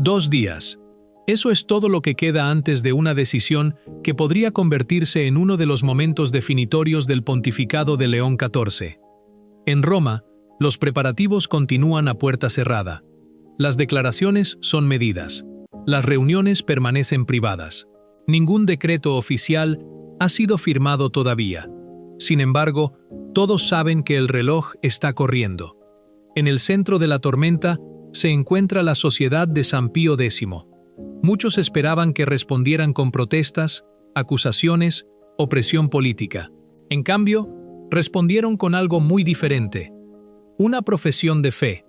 2 días. Eso es todo lo que queda antes de una decisión que podría convertirse en uno de los momentos definitorios del pontificado de León XIV. En Roma, los preparativos continúan a puerta cerrada. Las declaraciones son medidas. Las reuniones permanecen privadas. Ningún decreto oficial ha sido firmado todavía. Sin embargo, todos saben que el reloj está corriendo. En el centro de la tormenta se encuentra la sociedad de San Pío X. Muchos esperaban que respondieran con protestas, acusaciones o presión política. En cambio, respondieron con algo muy diferente. Una profesión de fe.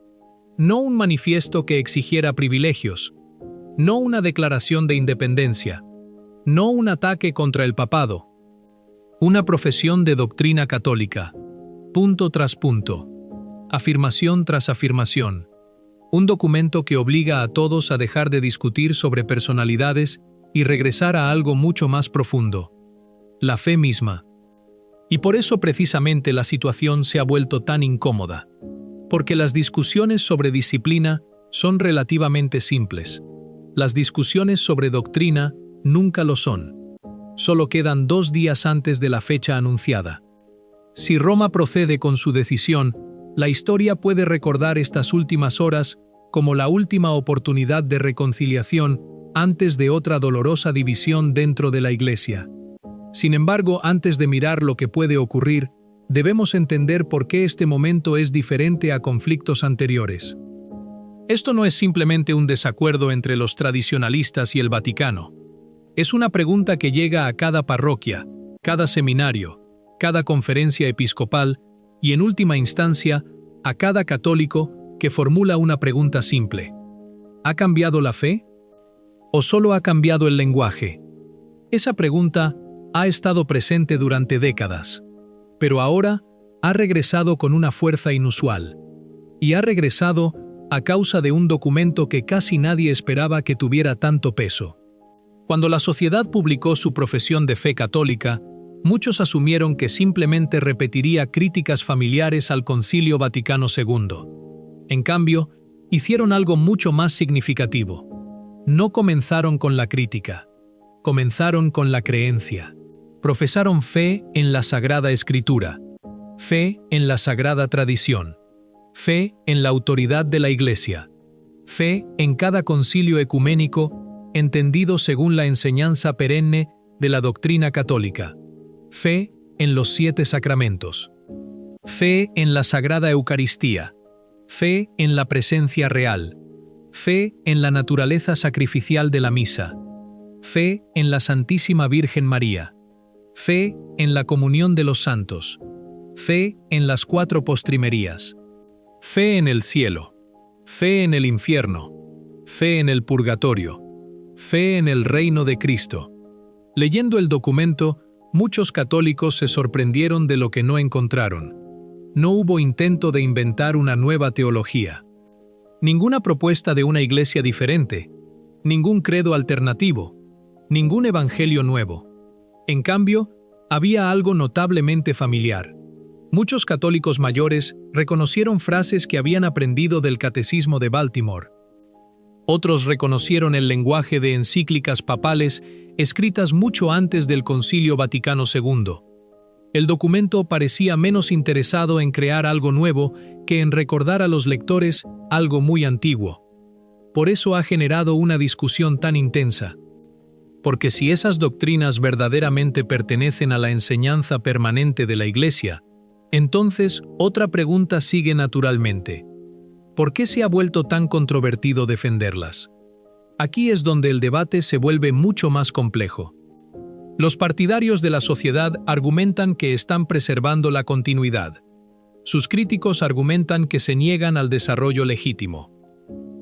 No un manifiesto que exigiera privilegios. No una declaración de independencia. No un ataque contra el papado. Una profesión de doctrina católica. Punto tras punto. Afirmación tras afirmación. Un documento que obliga a todos a dejar de discutir sobre personalidades y regresar a algo mucho más profundo. La fe misma. Y por eso precisamente la situación se ha vuelto tan incómoda. Porque las discusiones sobre disciplina son relativamente simples. Las discusiones sobre doctrina nunca lo son. Solo quedan 2 días antes de la fecha anunciada. Si Roma procede con su decisión, la historia puede recordar estas últimas horas como la última oportunidad de reconciliación antes de otra dolorosa división dentro de la Iglesia. Sin embargo, antes de mirar lo que puede ocurrir, debemos entender por qué este momento es diferente a conflictos anteriores. Esto no es simplemente un desacuerdo entre los tradicionalistas y el Vaticano. Es una pregunta que llega a cada parroquia, cada seminario, cada conferencia episcopal y, en última instancia, a cada católico que formula una pregunta simple. ¿Ha cambiado la fe? ¿O solo ha cambiado el lenguaje? Esa pregunta ha estado presente durante décadas, pero ahora ha regresado con una fuerza inusual. Y ha regresado a causa de un documento que casi nadie esperaba que tuviera tanto peso. Cuando la sociedad publicó su profesión de fe católica, muchos asumieron que simplemente repetiría críticas familiares al Concilio Vaticano II. En cambio, hicieron algo mucho más significativo. No comenzaron con la crítica, comenzaron con la creencia. Profesaron fe en la Sagrada Escritura, fe en la Sagrada Tradición, fe en la autoridad de la Iglesia, fe en cada concilio ecuménico entendido según la enseñanza perenne de la doctrina católica, fe en los 7 sacramentos, fe en la Sagrada Eucaristía, fe en la presencia real, fe en la naturaleza sacrificial de la misa, fe en la Santísima Virgen María, fe en la comunión de los santos, fe en las 4 postrimerías, fe en el cielo, fe en el infierno, fe en el purgatorio, fe en el reino de Cristo. Leyendo el documento, muchos católicos se sorprendieron de lo que no encontraron. No hubo intento de inventar una nueva teología. Ninguna propuesta de una iglesia diferente, ningún credo alternativo, ningún evangelio nuevo. En cambio, había algo notablemente familiar. Muchos católicos mayores reconocieron frases que habían aprendido del Catecismo de Baltimore. Otros reconocieron el lenguaje de encíclicas papales escritas mucho antes del Concilio Vaticano II. El documento parecía menos interesado en crear algo nuevo que en recordar a los lectores algo muy antiguo. Por eso ha generado una discusión tan intensa. Porque si esas doctrinas verdaderamente pertenecen a la enseñanza permanente de la Iglesia, entonces otra pregunta sigue naturalmente. ¿Por qué se ha vuelto tan controvertido defenderlas? Aquí es donde el debate se vuelve mucho más complejo. Los partidarios de la sociedad argumentan que están preservando la continuidad. Sus críticos argumentan que se niegan al desarrollo legítimo.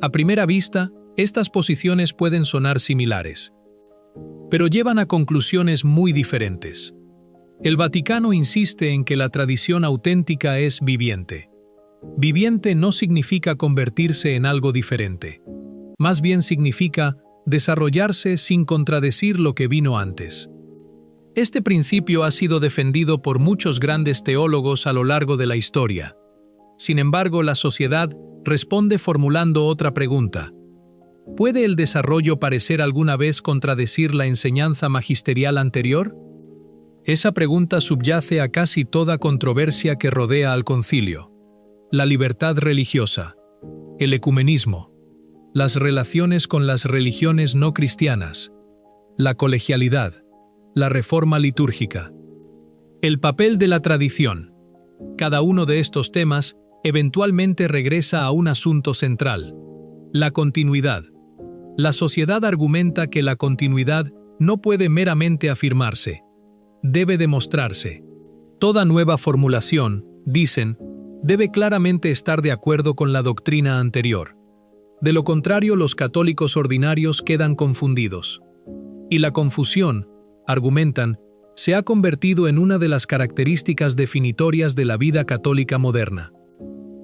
A primera vista, estas posiciones pueden sonar similares, pero llevan a conclusiones muy diferentes. El Vaticano insiste en que la tradición auténtica es viviente. Viviente no significa convertirse en algo diferente. Más bien significa desarrollarse sin contradecir lo que vino antes. Este principio ha sido defendido por muchos grandes teólogos a lo largo de la historia. Sin embargo, la sociedad responde formulando otra pregunta. ¿Puede el desarrollo parecer alguna vez contradecir la enseñanza magisterial anterior? Esa pregunta subyace a casi toda controversia que rodea al concilio. La libertad religiosa, el ecumenismo, las relaciones con las religiones no cristianas, la colegialidad, la reforma litúrgica. El papel de la tradición. Cada uno de estos temas eventualmente regresa a un asunto central: la continuidad. La sociedad argumenta que la continuidad no puede meramente afirmarse, debe demostrarse. Toda nueva formulación, dicen, debe claramente estar de acuerdo con la doctrina anterior. De lo contrario, los católicos ordinarios quedan confundidos. Y la confusión, argumentan, se ha convertido en una de las características definitorias de la vida católica moderna.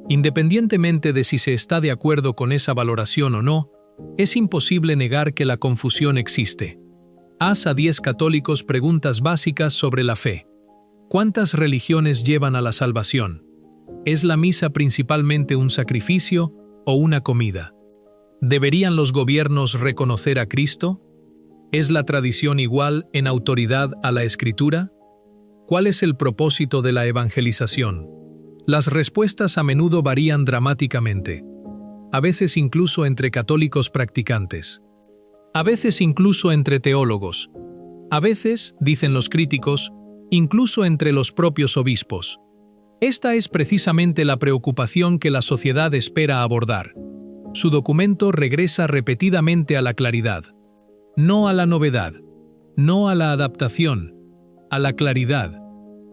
Independientemente de si se está de acuerdo con esa valoración o no, es imposible negar que la confusión existe. Haz a 10 católicos preguntas básicas sobre la fe. ¿Cuántas religiones llevan a la salvación? ¿Es la misa principalmente un sacrificio o una comida? ¿Deberían los gobiernos reconocer a Cristo? ¿Es la tradición igual en autoridad a la Escritura? ¿Cuál es el propósito de la evangelización? Las respuestas a menudo varían dramáticamente, a veces incluso entre católicos practicantes, a veces incluso entre teólogos, a veces, dicen los críticos, incluso entre los propios obispos. Esta es precisamente la preocupación que la sociedad espera abordar. Su documento regresa repetidamente a la claridad. No a la novedad, no a la adaptación, a la claridad.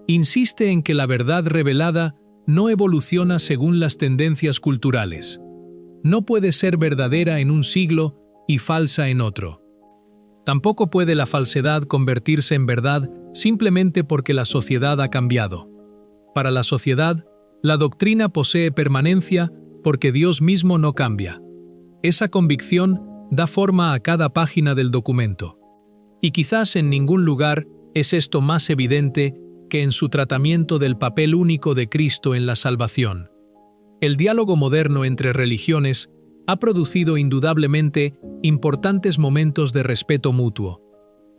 Insiste en que la verdad revelada no evoluciona según las tendencias culturales. No puede ser verdadera en un siglo y falsa en otro. Tampoco puede la falsedad convertirse en verdad simplemente porque la sociedad ha cambiado. Para la sociedad, la doctrina posee permanencia porque Dios mismo no cambia. Esa convicción da forma a cada página del documento. Y quizás en ningún lugar es esto más evidente que en su tratamiento del papel único de Cristo en la salvación. El diálogo moderno entre religiones ha producido indudablemente importantes momentos de respeto mutuo.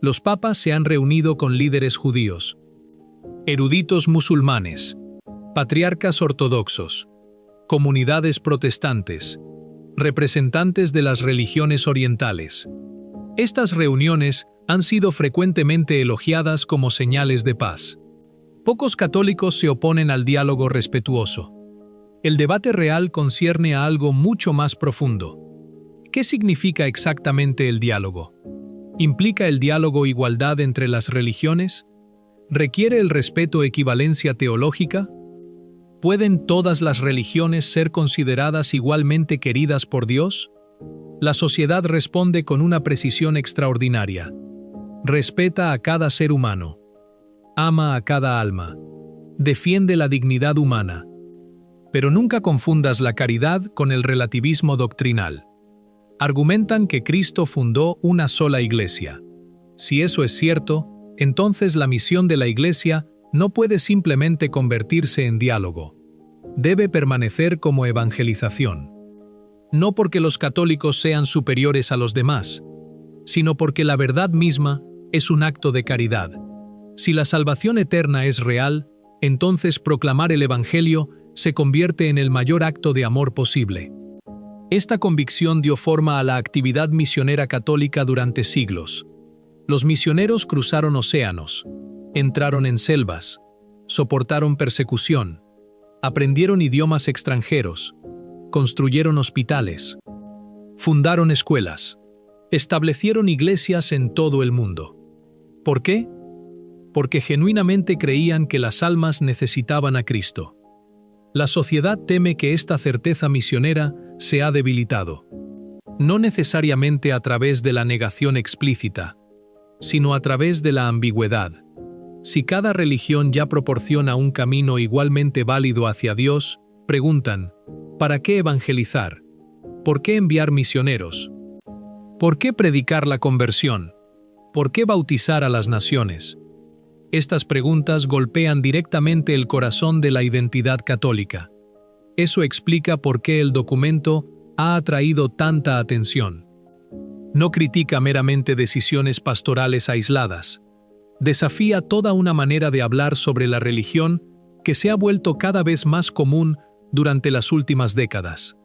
Los papas se han reunido con líderes judíos, eruditos musulmanes, patriarcas ortodoxos, comunidades protestantes, representantes de las religiones orientales. Estas reuniones han sido frecuentemente elogiadas como señales de paz. Pocos católicos se oponen al diálogo respetuoso. El debate real concierne a algo mucho más profundo. ¿Qué significa exactamente el diálogo? ¿Implica el diálogo igualdad entre las religiones? ¿Requiere el respeto equivalencia teológica? ¿Pueden todas las religiones ser consideradas igualmente queridas por Dios? La sociedad responde con una precisión extraordinaria. Respeta a cada ser humano. Ama a cada alma. Defiende la dignidad humana. Pero nunca confundas la caridad con el relativismo doctrinal. Argumentan que Cristo fundó una sola iglesia. Si eso es cierto, entonces la misión de la iglesia no puede simplemente convertirse en diálogo. Debe permanecer como evangelización. No porque los católicos sean superiores a los demás, sino porque la verdad misma es un acto de caridad. Si la salvación eterna es real, entonces proclamar el Evangelio se convierte en el mayor acto de amor posible. Esta convicción dio forma a la actividad misionera católica durante siglos. Los misioneros cruzaron océanos, entraron en selvas, soportaron persecución, aprendieron idiomas extranjeros, construyeron hospitales, fundaron escuelas, establecieron iglesias en todo el mundo. ¿Por qué? Porque genuinamente creían que las almas necesitaban a Cristo. La sociedad teme que esta certeza misionera se ha debilitado. No necesariamente a través de la negación explícita, sino a través de la ambigüedad. Si cada religión ya proporciona un camino igualmente válido hacia Dios, preguntan, ¿para qué evangelizar? ¿Por qué enviar misioneros? ¿Por qué predicar la conversión? ¿Por qué bautizar a las naciones? Estas preguntas golpean directamente el corazón de la identidad católica. Eso explica por qué el documento ha atraído tanta atención. No critica meramente decisiones pastorales aisladas. Desafía toda una manera de hablar sobre la religión que se ha vuelto cada vez más común durante las últimas décadas.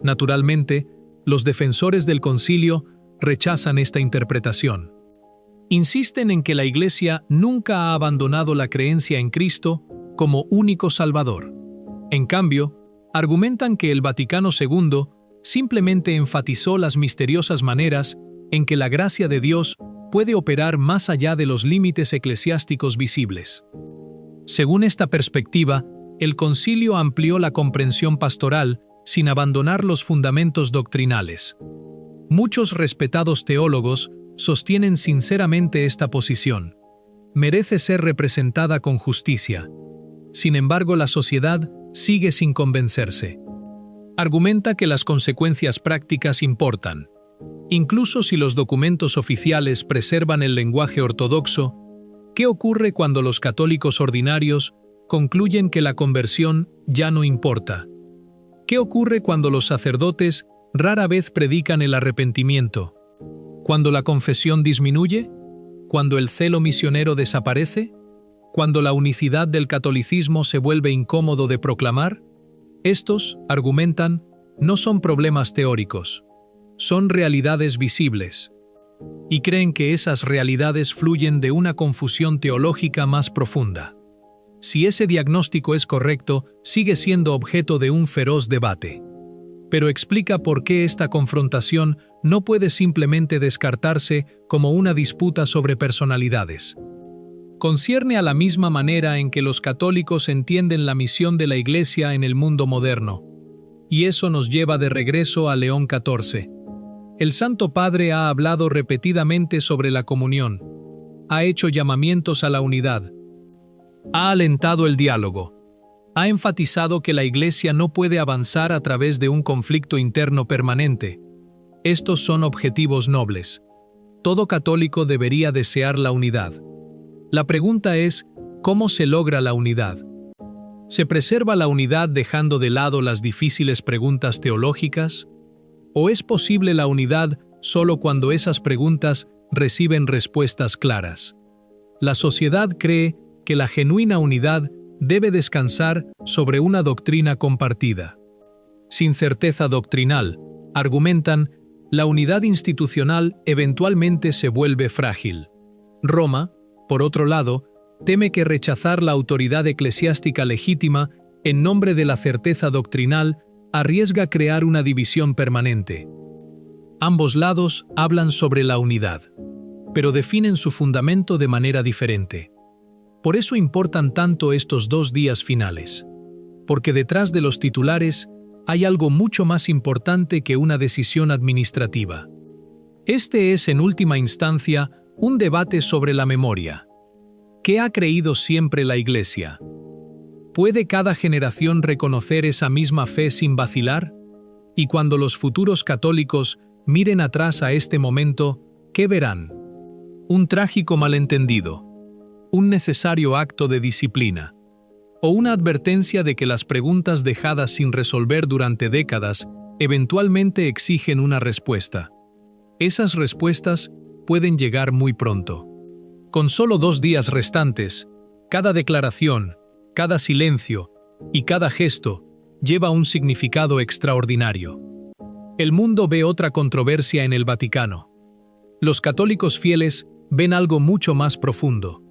Naturalmente, los defensores del concilio rechazan esta interpretación. Insisten en que la Iglesia nunca ha abandonado la creencia en Cristo como único Salvador. En cambio, argumentan que el Vaticano II simplemente enfatizó las misteriosas maneras en que la gracia de Dios puede operar más allá de los límites eclesiásticos visibles. Según esta perspectiva, el concilio amplió la comprensión pastoral sin abandonar los fundamentos doctrinales. Muchos respetados teólogos sostienen sinceramente esta posición. Merece ser representada con justicia. Sin embargo, la sociedad sigue sin convencerse. Argumenta que las consecuencias prácticas importan. Incluso si los documentos oficiales preservan el lenguaje ortodoxo, ¿qué ocurre cuando los católicos ordinarios concluyen que la conversión ya no importa? ¿Qué ocurre cuando los sacerdotes rara vez predican el arrepentimiento? ¿Cuando la confesión disminuye? ¿Cuando el celo misionero desaparece? ¿Cuando la unicidad del catolicismo se vuelve incómodo de proclamar? Estos, argumentan, no son problemas teóricos, son realidades visibles. Y creen que esas realidades fluyen de una confusión teológica más profunda. Si ese diagnóstico es correcto, sigue siendo objeto de un feroz debate. Pero explica por qué esta confrontación no puede simplemente descartarse como una disputa sobre personalidades. Concierne a la misma manera en que los católicos entienden la misión de la Iglesia en el mundo moderno. Y eso nos lleva de regreso a León XIV. El Santo Padre ha hablado repetidamente sobre la comunión, ha hecho llamamientos a la unidad, ha alentado el diálogo, ha enfatizado que la Iglesia no puede avanzar a través de un conflicto interno permanente. Estos son objetivos nobles. Todo católico debería desear la unidad. La pregunta es, ¿cómo se logra la unidad? ¿Se preserva la unidad dejando de lado las difíciles preguntas teológicas? ¿O es posible la unidad solo cuando esas preguntas reciben respuestas claras? La sociedad cree que la genuina unidad debe descansar sobre una doctrina compartida. Sin certeza doctrinal, argumentan, la unidad institucional eventualmente se vuelve frágil. Roma, por otro lado, teme que rechazar la autoridad eclesiástica legítima en nombre de la certeza doctrinal arriesga crear una división permanente. Ambos lados hablan sobre la unidad, pero definen su fundamento de manera diferente. Por eso importan tanto estos 2 días finales, porque detrás de los titulares hay algo mucho más importante que una decisión administrativa. Este es, en última instancia, un debate sobre la memoria. ¿Qué ha creído siempre la Iglesia? ¿Puede cada generación reconocer esa misma fe sin vacilar? Y cuando los futuros católicos miren atrás a este momento, ¿qué verán? Un trágico malentendido, un necesario acto de disciplina, o una advertencia de que las preguntas dejadas sin resolver durante décadas eventualmente exigen una respuesta. Esas respuestas pueden llegar muy pronto. Con solo 2 días restantes, cada declaración, cada silencio y cada gesto lleva un significado extraordinario. El mundo ve otra controversia en el Vaticano. Los católicos fieles ven algo mucho más profundo,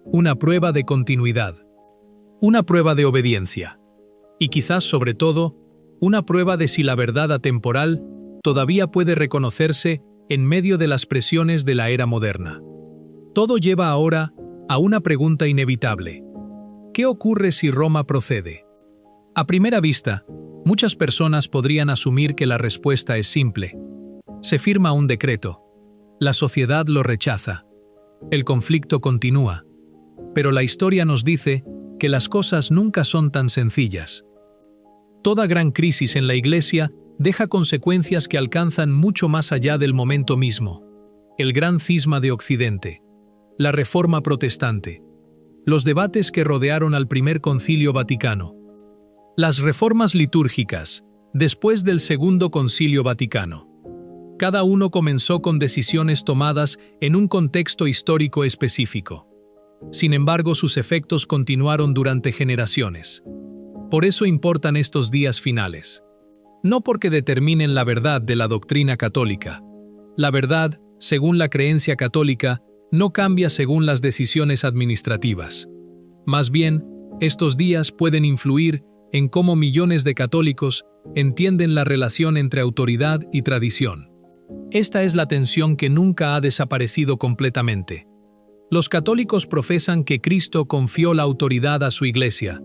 una prueba de continuidad, una prueba de obediencia, y quizás sobre todo, una prueba de si la verdad atemporal todavía puede reconocerse en medio de las presiones de la era moderna. Todo lleva ahora a una pregunta inevitable. ¿Qué ocurre si Roma procede? A primera vista, muchas personas podrían asumir que la respuesta es simple. Se firma un decreto. La sociedad lo rechaza. El conflicto continúa. Pero la historia nos dice que las cosas nunca son tan sencillas. Toda gran crisis en la Iglesia deja consecuencias que alcanzan mucho más allá del momento mismo. El gran cisma de Occidente, la Reforma Protestante, los debates que rodearon al Primer Concilio Vaticano, las reformas litúrgicas después del Segundo Concilio Vaticano. Cada uno comenzó con decisiones tomadas en un contexto histórico específico. Sin embargo, sus efectos continuaron durante generaciones. Por eso importan estos días finales. No porque determinen la verdad de la doctrina católica. La verdad, según la creencia católica, no cambia según las decisiones administrativas. Más bien, estos días pueden influir en cómo millones de católicos entienden la relación entre autoridad y tradición. Esta es la tensión que nunca ha desaparecido completamente. Los católicos profesan que Cristo confió la autoridad a su Iglesia.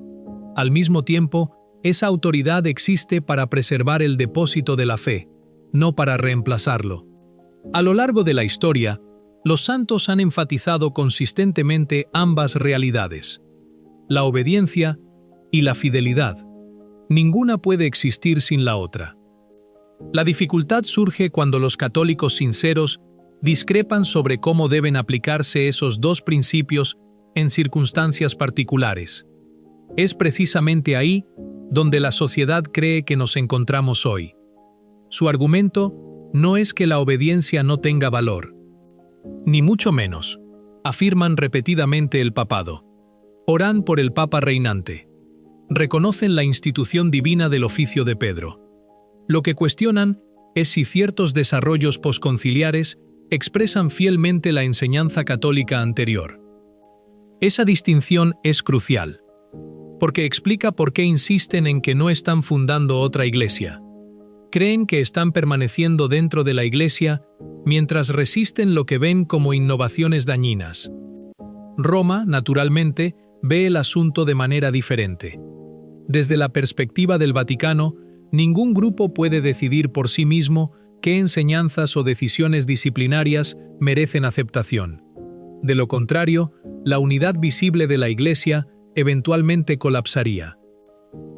Al mismo tiempo, esa autoridad existe para preservar el depósito de la fe, no para reemplazarlo. A lo largo de la historia, los santos han enfatizado consistentemente ambas realidades: la obediencia y la fidelidad. Ninguna puede existir sin la otra. La dificultad surge cuando los católicos sinceros discrepan sobre cómo deben aplicarse esos dos principios en circunstancias particulares. Es precisamente ahí donde la sociedad cree que nos encontramos hoy. Su argumento no es que la obediencia no tenga valor, ni mucho menos, afirman repetidamente el papado. Oran por el Papa reinante. Reconocen la institución divina del oficio de Pedro. Lo que cuestionan es si ciertos desarrollos posconciliares expresan fielmente la enseñanza católica anterior. Esa distinción es crucial, porque explica por qué insisten en que no están fundando otra iglesia. Creen que están permaneciendo dentro de la iglesia mientras resisten lo que ven como innovaciones dañinas. Roma, naturalmente, ve el asunto de manera diferente. Desde la perspectiva del Vaticano, ningún grupo puede decidir por sí mismo qué enseñanzas o decisiones disciplinarias merecen aceptación. De lo contrario, la unidad visible de la Iglesia eventualmente colapsaría.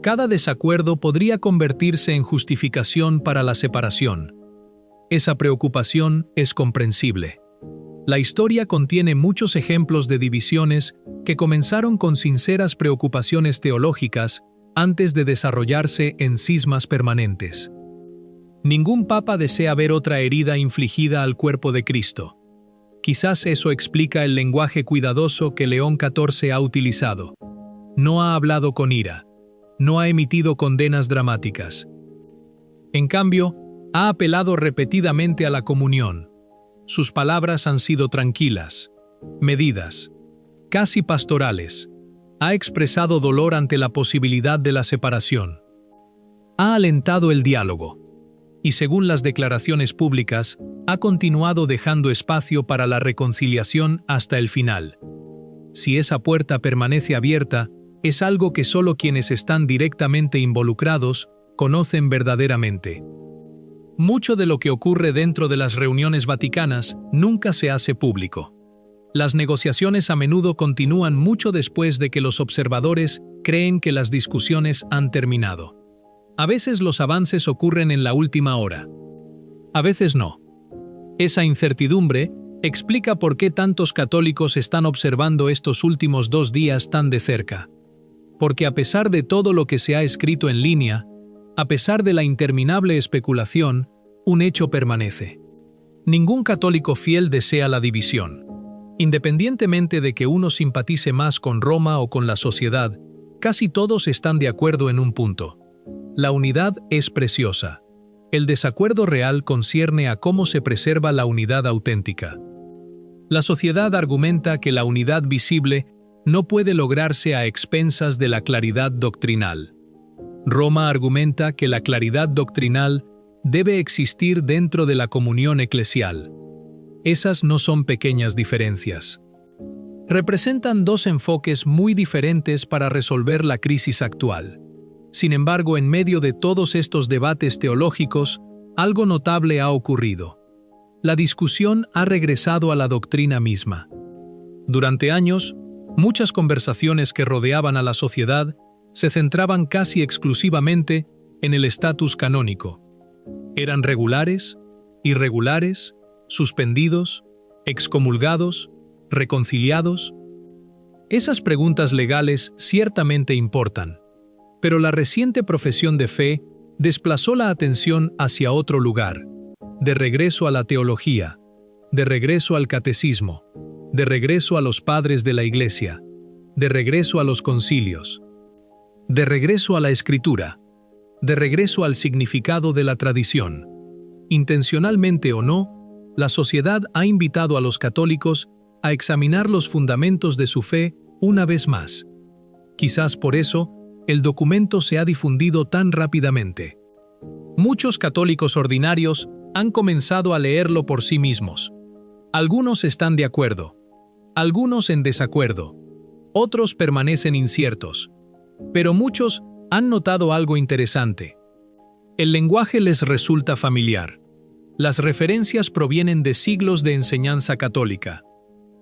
Cada desacuerdo podría convertirse en justificación para la separación. Esa preocupación es comprensible. La historia contiene muchos ejemplos de divisiones que comenzaron con sinceras preocupaciones teológicas antes de desarrollarse en cismas permanentes. Ningún papa desea ver otra herida infligida al cuerpo de Cristo. Quizás eso explica el lenguaje cuidadoso que León XIV ha utilizado. No ha hablado con ira. No ha emitido condenas dramáticas. En cambio, ha apelado repetidamente a la comunión. Sus palabras han sido tranquilas, medidas, casi pastorales. Ha expresado dolor ante la posibilidad de la separación. Ha alentado el diálogo. Y según las declaraciones públicas, ha continuado dejando espacio para la reconciliación hasta el final. Si esa puerta permanece abierta, es algo que solo quienes están directamente involucrados conocen verdaderamente. Mucho de lo que ocurre dentro de las reuniones vaticanas nunca se hace público. Las negociaciones a menudo continúan mucho después de que los observadores creen que las discusiones han terminado. A veces los avances ocurren en la última hora. A veces no. Esa incertidumbre explica por qué tantos católicos están observando estos últimos 2 días tan de cerca. Porque a pesar de todo lo que se ha escrito en línea, a pesar de la interminable especulación, un hecho permanece. Ningún católico fiel desea la división. Independientemente de que uno simpatice más con Roma o con la sociedad, casi todos están de acuerdo en un punto. La unidad es preciosa. El desacuerdo real concierne a cómo se preserva la unidad auténtica. La sociedad argumenta que la unidad visible no puede lograrse a expensas de la claridad doctrinal. Roma argumenta que la claridad doctrinal debe existir dentro de la comunión eclesial. Esas no son pequeñas diferencias. Representan 2 enfoques muy diferentes para resolver la crisis actual. Sin embargo, en medio de todos estos debates teológicos, algo notable ha ocurrido. La discusión ha regresado a la doctrina misma. Durante años, muchas conversaciones que rodeaban a la sociedad se centraban casi exclusivamente en el estatus canónico. ¿Eran regulares, irregulares, suspendidos, excomulgados, reconciliados? Esas preguntas legales ciertamente importan, pero la reciente profesión de fe desplazó la atención hacia otro lugar. de regreso a la teología, de regreso al catecismo, de regreso a los padres de la Iglesia, de regreso a los concilios, de regreso a la Escritura, de regreso al significado de la tradición. Intencionalmente o no, la sociedad ha invitado a los católicos a examinar los fundamentos de su fe una vez más. Quizás por eso, el documento se ha difundido tan rápidamente. Muchos católicos ordinarios han comenzado a leerlo por sí mismos. Algunos están de acuerdo, algunos en desacuerdo, otros permanecen inciertos. Pero muchos han notado algo interesante. El lenguaje les resulta familiar. Las referencias provienen de siglos de enseñanza católica.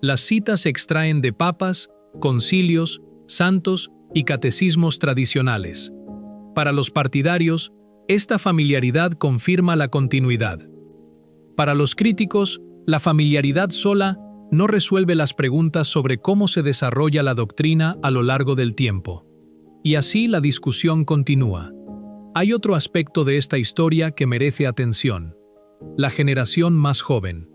Las citas se extraen de papas, concilios, santos y catecismos tradicionales. Para los partidarios, esta familiaridad confirma la continuidad. Para los críticos, la familiaridad sola no resuelve las preguntas sobre cómo se desarrolla la doctrina a lo largo del tiempo. Y así la discusión continúa. Hay otro aspecto de esta historia que merece atención: la generación más joven.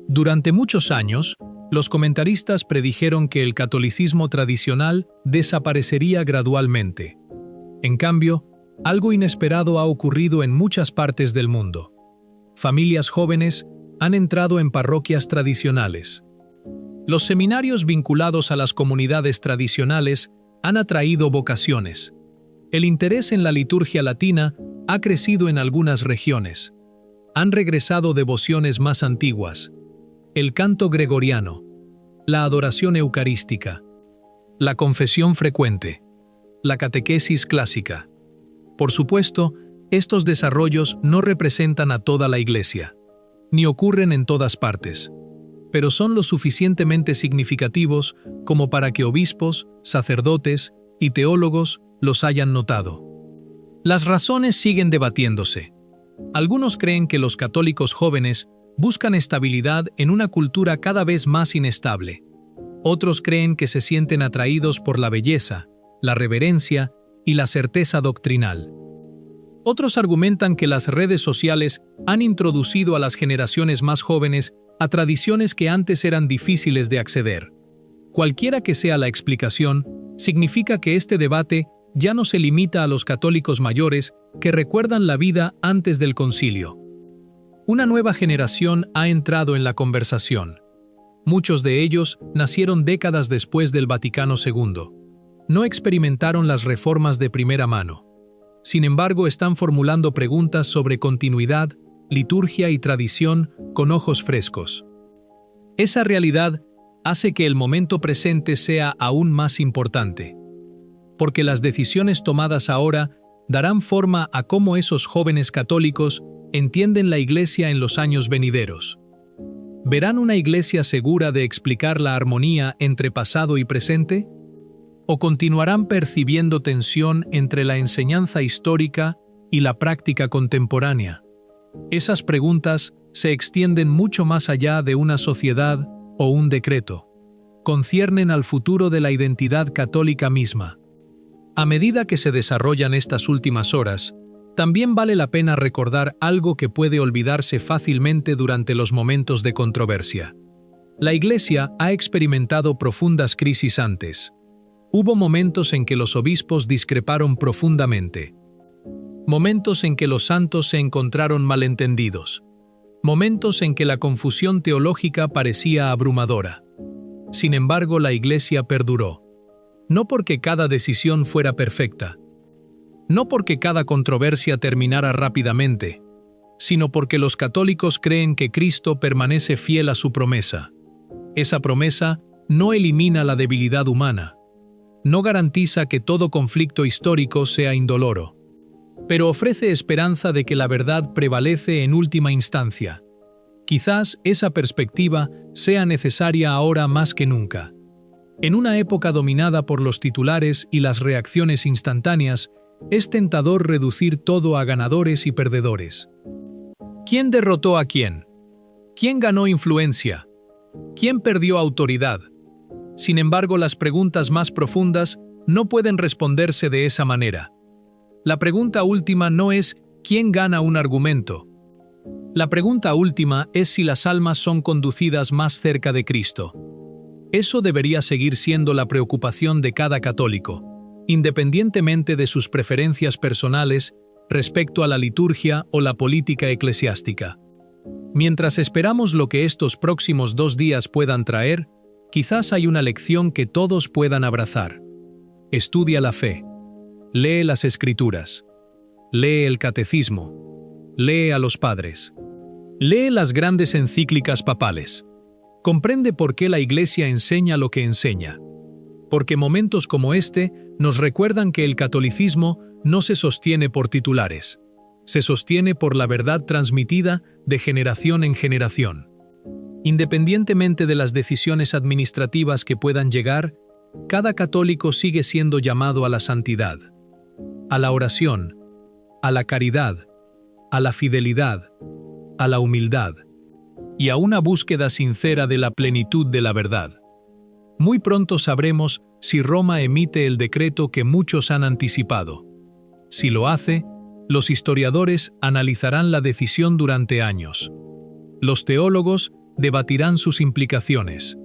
Durante muchos años, los comentaristas predijeron que el catolicismo tradicional desaparecería gradualmente. En cambio, algo inesperado ha ocurrido en muchas partes del mundo. Familias jóvenes han entrado en parroquias tradicionales. Los seminarios vinculados a las comunidades tradicionales han atraído vocaciones. El interés en la liturgia latina ha crecido en algunas regiones. Han regresado devociones más antiguas: el canto gregoriano, la adoración eucarística, la confesión frecuente, la catequesis clásica. Por supuesto, estos desarrollos no representan a toda la Iglesia, ni ocurren en todas partes, pero son lo suficientemente significativos como para que obispos, sacerdotes y teólogos los hayan notado. Las razones siguen debatiéndose. Algunos creen que los católicos jóvenes buscan estabilidad en una cultura cada vez más inestable. Otros creen que se sienten atraídos por la belleza, la reverencia y la certeza doctrinal. Otros argumentan que las redes sociales han introducido a las generaciones más jóvenes a tradiciones que antes eran difíciles de acceder. Cualquiera que sea la explicación, significa que este debate ya no se limita a los católicos mayores que recuerdan la vida antes del concilio. Una nueva generación ha entrado en la conversación. Muchos de ellos nacieron décadas después del Vaticano II. No experimentaron las reformas de primera mano. Sin embargo, están formulando preguntas sobre continuidad, liturgia y tradición con ojos frescos. Esa realidad hace que el momento presente sea aún más importante, porque las decisiones tomadas ahora darán forma a cómo esos jóvenes católicos entienden la Iglesia en los años venideros. ¿Verán una Iglesia segura de explicar la armonía entre pasado y presente? ¿O continuarán percibiendo tensión entre la enseñanza histórica y la práctica contemporánea? Esas preguntas se extienden mucho más allá de una sociedad o un decreto. Conciernen al futuro de la identidad católica misma. A medida que se desarrollan estas últimas horas, también vale la pena recordar algo que puede olvidarse fácilmente durante los momentos de controversia. La Iglesia ha experimentado profundas crisis antes. Hubo momentos en que los obispos discreparon profundamente. Momentos en que los santos se encontraron malentendidos. Momentos en que la confusión teológica parecía abrumadora. Sin embargo, la Iglesia perduró. No porque cada decisión fuera perfecta, no porque cada controversia terminara rápidamente, sino porque los católicos creen que Cristo permanece fiel a su promesa. Esa promesa no elimina la debilidad humana, no garantiza que todo conflicto histórico sea indoloro, pero ofrece esperanza de que la verdad prevalece en última instancia. Quizás esa perspectiva sea necesaria ahora más que nunca. En una época dominada por los titulares y las reacciones instantáneas, es tentador reducir todo a ganadores y perdedores. ¿Quién derrotó a quién? ¿Quién ganó influencia? ¿Quién perdió autoridad? Sin embargo, las preguntas más profundas no pueden responderse de esa manera. La pregunta última no es ¿quién gana un argumento?, La pregunta última es si las almas son conducidas más cerca de Cristo. Eso debería seguir siendo la preocupación de cada católico, independientemente de sus preferencias personales respecto a la liturgia o la política eclesiástica. Mientras esperamos lo que estos próximos 2 días puedan traer, quizás hay una lección que todos puedan abrazar. Estudia la fe. Lee las Escrituras. Lee el Catecismo. Lee a los padres. Lee las grandes encíclicas papales. Comprende por qué la Iglesia enseña lo que enseña. Porque momentos como este nos recuerdan que el catolicismo no se sostiene por titulares. Se sostiene por la verdad transmitida de generación en generación. Independientemente de las decisiones administrativas que puedan llegar, cada católico sigue siendo llamado a la santidad, a la oración, a la caridad, a la fidelidad, a la humildad y a una búsqueda sincera de la plenitud de la verdad. Muy pronto sabremos si Roma emite el decreto que muchos han anticipado. Si lo hace, los historiadores analizarán la decisión durante años. Los teólogos debatirán sus implicaciones.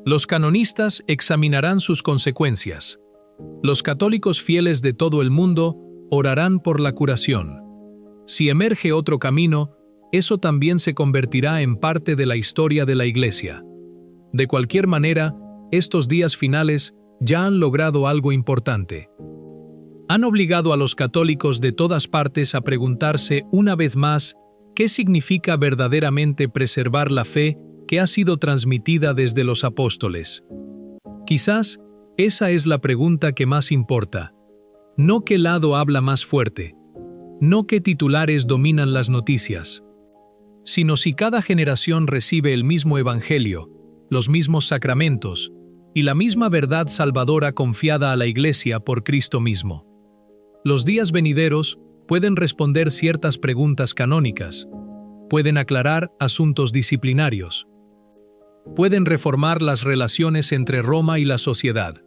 Los canonistas examinarán sus consecuencias. Los católicos fieles de todo el mundo orarán por la curación. Si emerge otro camino, eso también se convertirá en parte de la historia de la Iglesia. De cualquier manera, estos días finales ya han logrado algo importante. Han obligado a los católicos de todas partes a preguntarse una vez más qué significa verdaderamente preservar la fe que ha sido transmitida desde los apóstoles. Quizás esa es la pregunta que más importa. No qué lado habla más fuerte, no qué titulares dominan las noticias, sino si cada generación recibe el mismo evangelio, los mismos sacramentos y la misma verdad salvadora confiada a la Iglesia por Cristo mismo. Los días venideros pueden responder ciertas preguntas canónicas, pueden aclarar asuntos disciplinarios, pueden reformar las relaciones entre Roma y la sociedad,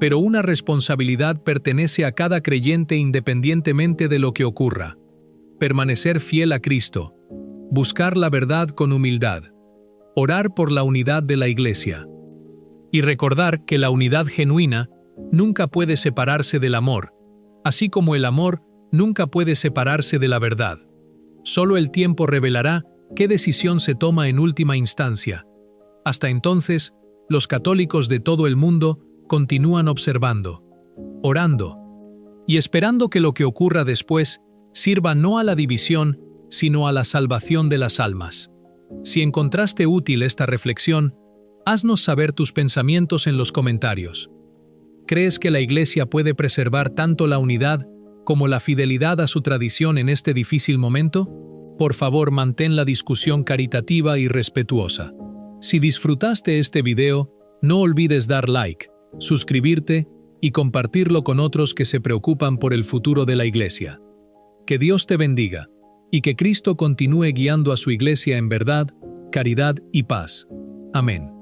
pero una responsabilidad pertenece a cada creyente independientemente de lo que ocurra: permanecer fiel a Cristo, buscar la verdad con humildad, orar por la unidad de la Iglesia y recordar que la unidad genuina nunca puede separarse del amor, así como el amor nunca puede separarse de la verdad. Solo el tiempo revelará qué decisión se toma en última instancia. Hasta entonces, los católicos de todo el mundo continúan observando, orando y esperando que lo que ocurra después sirva no a la división, sino a la salvación de las almas. Si encontraste útil esta reflexión, haznos saber tus pensamientos en los comentarios. ¿Crees que la Iglesia puede preservar tanto la unidad como la fidelidad a su tradición en este difícil momento? Por favor, mantén la discusión caritativa y respetuosa. Si disfrutaste este video, no olvides dar like, suscribirte y compartirlo con otros que se preocupan por el futuro de la Iglesia. Que Dios te bendiga y que Cristo continúe guiando a su Iglesia en verdad, caridad y paz. Amén.